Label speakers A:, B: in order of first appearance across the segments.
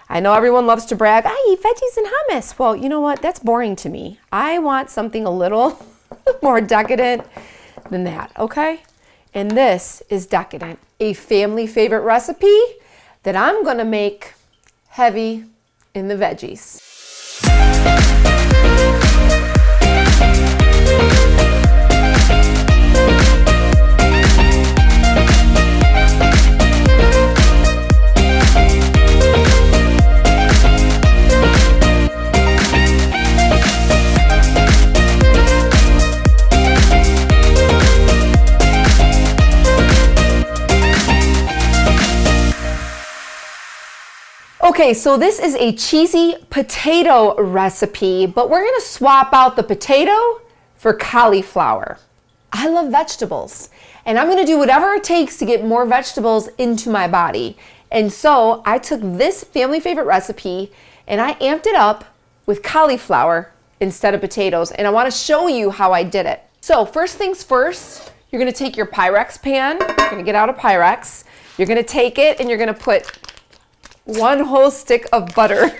A: I know everyone loves to brag, I eat veggies and hummus. Well, you know what? That's boring to me. I want something a little more decadent than that, okay? And this is decadent, a family favorite recipe that I'm gonna make heavy in the veggies. Okay, so this is a cheesy potato recipe, but we're gonna swap out the potato for cauliflower. I love vegetables, and I'm gonna do whatever it takes to get more vegetables into my body. And so I took this family favorite recipe and I amped it up with cauliflower instead of potatoes, and I wanna show you how I did it. So first things first, you're gonna take your Pyrex pan, you're gonna get out a Pyrex, you're gonna take it and you're gonna put 1 whole stick of butter.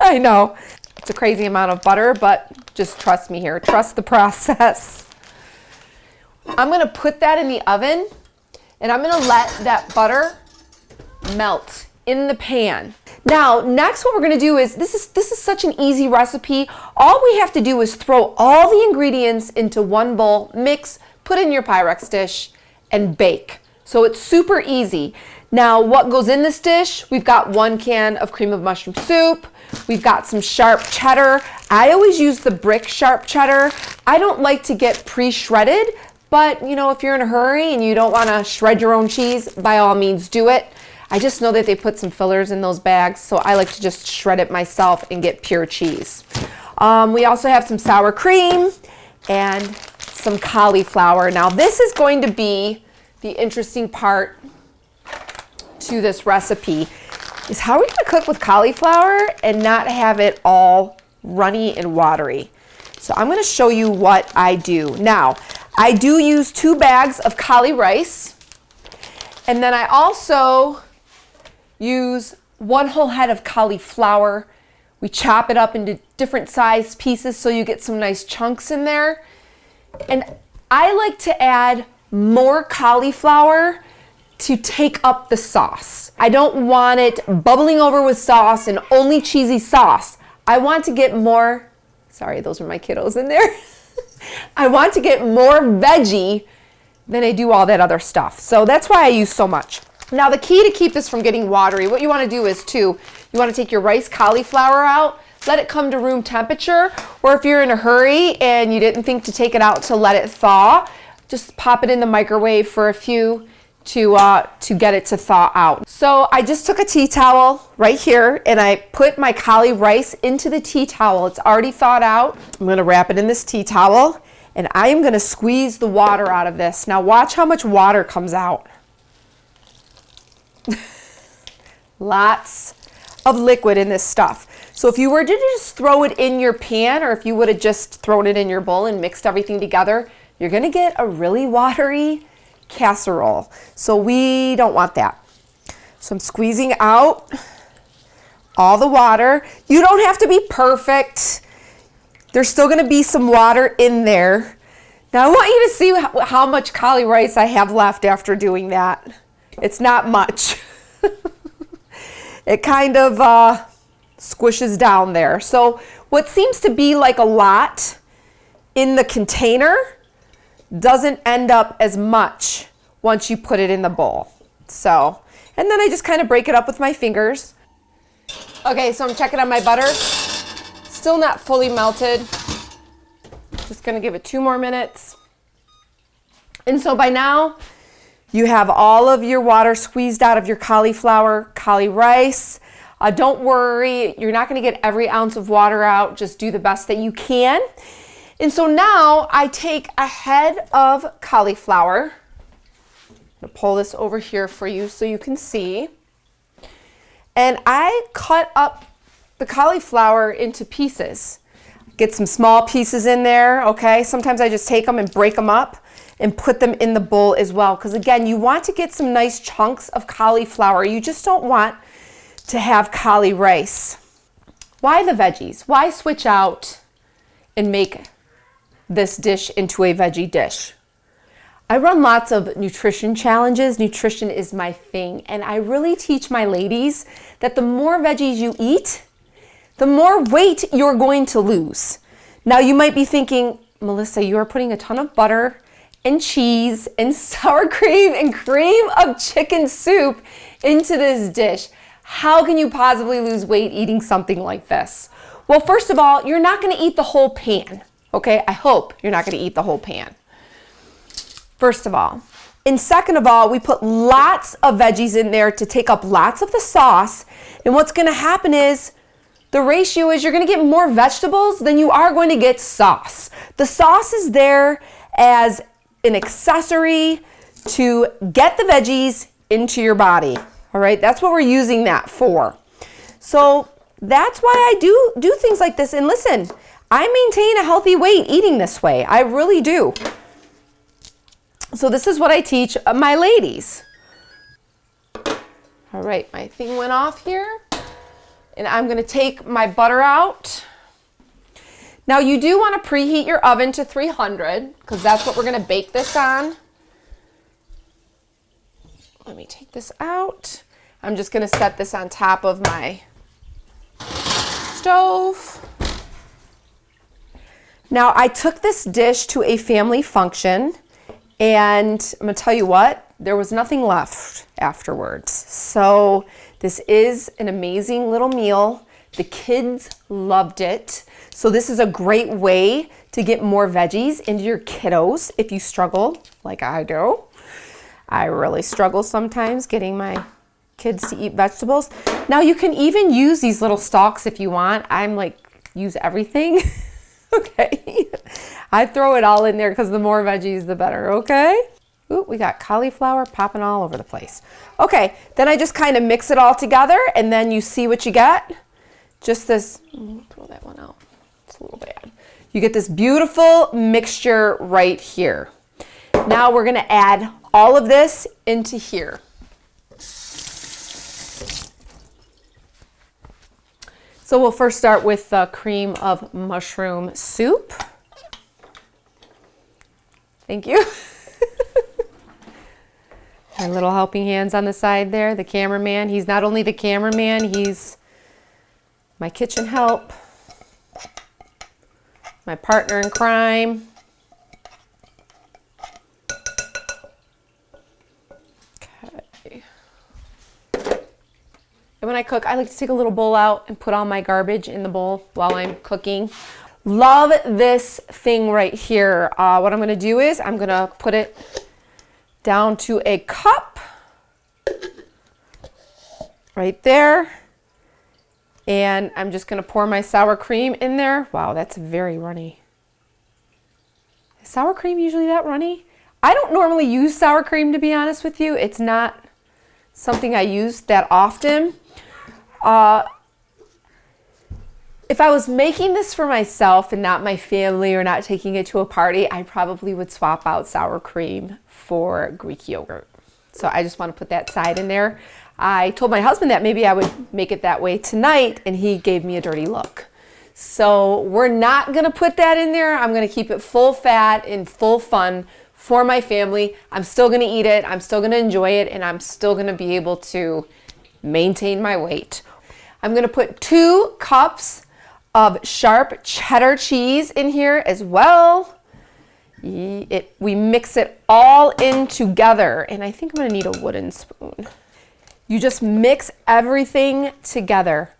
A: I know, it's a crazy amount of butter, but just trust me here. Trust the process. I'm gonna put that in the oven and I'm gonna let that butter melt in the pan. Now, next what we're gonna do is, this is such an easy recipe. All we have to do is throw all the ingredients into one bowl, mix, put in your Pyrex dish, and bake. So it's super easy. Now, what goes in this dish? We've got 1 can of cream of mushroom soup. We've got some sharp cheddar. I always use the brick sharp cheddar. I don't like to get pre-shredded, but you know, if you're in a hurry and you don't want to shred your own cheese, by all means do it. I just know that they put some fillers in those bags, so I like to just shred it myself and get pure cheese. We also have some sour cream and some cauliflower. Now, this is going to be the interesting part to this recipe, is how are we gonna cook with cauliflower and not have it all runny and watery. So I'm gonna show you what I do. Now, I do use 2 bags of Cauli-Rice, and then I also use 1 whole head of cauliflower. We chop it up into different size pieces so you get some nice chunks in there. And I like to add more cauliflower to take up the sauce. I don't want it bubbling over with sauce and only cheesy sauce. I want to get more, sorry, those are my kiddos in there. I want to get more veggie than I do all that other stuff. So that's why I use so much. Now, the key to keep this from getting watery, what you want to do is you want to take your rice cauliflower out, let it come to room temperature, or if you're in a hurry and you didn't think to take it out to let it thaw, just pop it in the microwave for a few to get it to thaw out. So I just took a tea towel right here and I put my Cauli-Rice into the tea towel. It's already thawed out. I'm gonna wrap it in this tea towel and I am gonna squeeze the water out of this. Now watch how much water comes out. Lots of liquid in this stuff. So if you were to just throw it in your pan, or if you would have just thrown it in your bowl and mixed everything together, you're gonna get a really watery casserole. So we don't want that. So I'm squeezing out all the water. You don't have to be perfect. There's still going to be some water in there. Now I want you to see how much Cauli-Rice I have left after doing that. It's not much. It kind of squishes down there. So what seems to be like a lot in the container doesn't end up as much once you put it in the bowl. So, and then I just kind of break it up with my fingers. Okay, so I'm checking on my butter. Still not fully melted. Just gonna give it 2 more minutes. And so by now, you have all of your water squeezed out of your cauliflower, Cauli-Rice. Don't worry, you're not gonna get every ounce of water out. Just do the best that you can. And so now I take a head of cauliflower. I'm gonna pull this over here for you so you can see. And I cut up the cauliflower into pieces. Get some small pieces in there, okay? Sometimes I just take them and break them up and put them in the bowl as well. Because again, you want to get some nice chunks of cauliflower. You just don't want to have Cauli-Rice. Why the veggies? Why switch out and make this dish into a veggie dish? I run lots of nutrition challenges. Nutrition is my thing. And I really teach my ladies that the more veggies you eat, the more weight you're going to lose. Now you might be thinking, Melissa, you are putting a ton of butter and cheese and sour cream and cream of chicken soup into this dish. How can you possibly lose weight eating something like this? Well, first of all, you're not going to eat the whole pan. Okay, I hope you're not going to eat the whole pan. First of all. And second of all, we put lots of veggies in there to take up lots of the sauce. And what's going to happen is the ratio is you're going to get more vegetables than you are going to get sauce. The sauce is there as an accessory to get the veggies into your body. All right, that's what we're using that for. So that's why I do things like this. And listen, I maintain a healthy weight eating this way. I really do. So this is what I teach my ladies. All right, my thing went off here. And I'm going to take my butter out. Now you do want to preheat your oven to 300 because that's what we're going to bake this on. Let me take this out. I'm just going to set this on top of my stove. Now I took this dish to a family function and I'm going to tell you what, there was nothing left afterwards. So this is an amazing little meal. The kids loved it. So this is a great way to get more veggies into your kiddos if you struggle like I do. I really struggle sometimes getting my kids to eat vegetables. Now you can even use these little stalks if you want. I'm like, use everything. Okay. I throw it all in there because the more veggies, the better. Okay. Ooh, we got cauliflower popping all over the place. Okay, then I just kind of mix it all together and then you see what you get. Just this, throw that one out. It's a little bad. You get this beautiful mixture right here. Now we're gonna add all of this into here. So we'll first start with the cream of mushroom soup. Thank you. My little helping hands on the side there, the cameraman. He's not only the cameraman, he's my kitchen help, my partner in crime. Okay. And when I cook, I like to take a little bowl out and put all my garbage in the bowl while I'm cooking. Love this thing right here. What I'm gonna do is I'm gonna put it down to a cup right there. And I'm just gonna pour my sour cream in there. Wow, that's very runny. Is sour cream usually that runny? I don't normally use sour cream, to be honest with you. It's not something I use that often. If I was making this for myself and not my family or not taking it to a party, I probably would swap out sour cream for Greek yogurt. So I just want to put that side in there. I told my husband that maybe I would make it that way tonight and he gave me a dirty look. So we're not going to put that in there. I'm going to keep it full fat and full fun for my family. I'm still going to eat it. I'm still going to enjoy it and I'm still going to be able to maintain my weight. I'm going to put 2 cups of sharp cheddar cheese in here as well. We mix it all in together, and I think I'm gonna need a wooden spoon. You just mix everything together.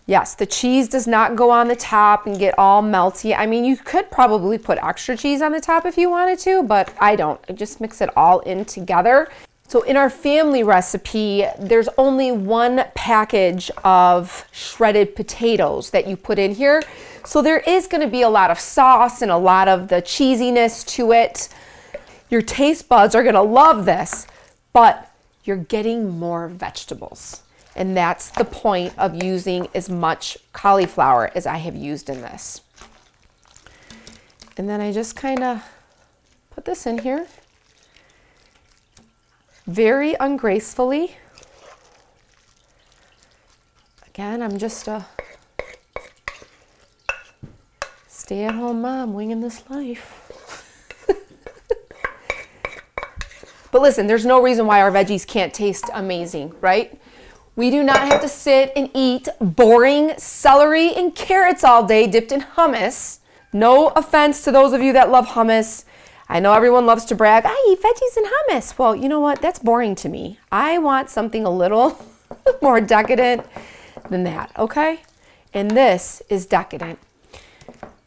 A: Yes, the cheese does not go on the top and get all melty. I mean, you could probably put extra cheese on the top if you wanted to, but I don't. I just mix it all in together. So in our family recipe, there's only 1 package of shredded potatoes that you put in here. So there is going to be a lot of sauce and a lot of the cheesiness to it. Your taste buds are going to love this, but you're getting more vegetables. And that's the point of using as much cauliflower as I have used in this. And then I just kind of put this in here. Very ungracefully. Again, I'm just a stay-at-home mom winging this life. But listen, there's no reason why our veggies can't taste amazing, right? We do not have to sit and eat boring celery and carrots all day dipped in hummus. No offense to those of you that love hummus. I know everyone loves to brag, I eat veggies and hummus. Well, you know what? That's boring to me. I want something a little more decadent than that, okay? And this is decadent.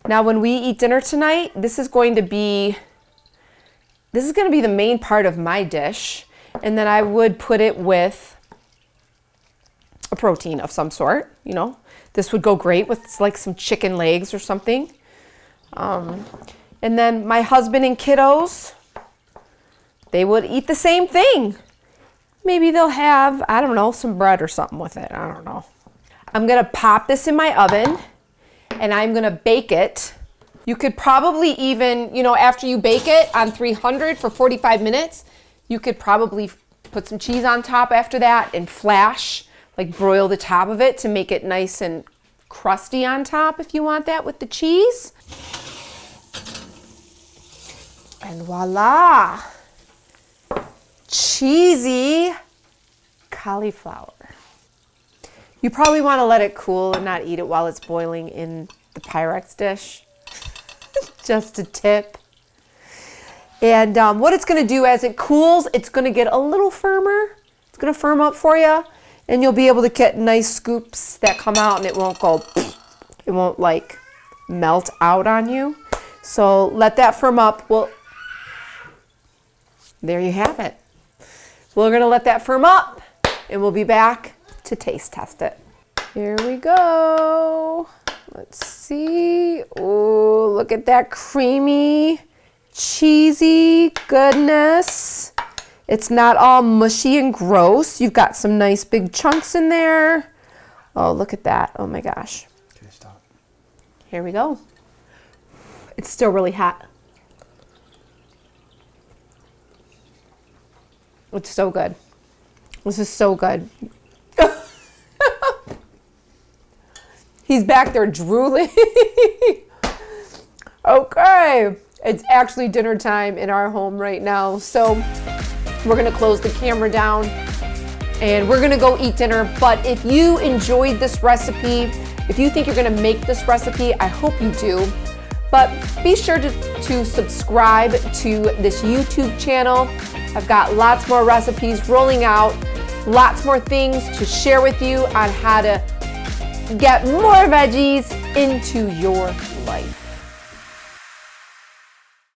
A: Now, when we eat dinner tonight, this is going to be the main part of my dish. And then I would put it with a protein of some sort, you know. This would go great with like some chicken legs or something. And then my husband and kiddos, they would eat the same thing. Maybe they'll have, I don't know, some bread or something with it. I don't know. I'm gonna pop this in my oven and I'm gonna bake it. You could probably even, you know, after you bake it on 300 for 45 minutes, you could probably put some cheese on top after that and flash, like broil the top of it to make it nice and crusty on top if you want that with the cheese. And voila, cheesy cauliflower. You probably want to let it cool and not eat it while it's boiling in the Pyrex dish. Just a tip. And what it's going to do as it cools, it's going to get a little firmer. It's going to firm up for you, and you'll be able to get nice scoops that come out, and it won't go, it won't like melt out on you. So let that firm up. Well, there you have it. We're going to let that firm up, and we'll be back to taste test it. Here we go. Let's see. Oh, look at that creamy, cheesy goodness. It's not all mushy and gross. You've got some nice big chunks in there. Oh, look at that. Oh my gosh.
B: Okay, stop.
A: Here we go. It's still really hot. It's so good. This is so good. He's back there drooling. Okay, it's actually dinner time in our home right now. So we're gonna close the camera down and we're gonna go eat dinner. But if you enjoyed this recipe, if you think you're gonna make this recipe, I hope you do. But be sure to subscribe to this YouTube channel. I've got lots more recipes rolling out, lots more things to share with you on how to get more veggies into your life.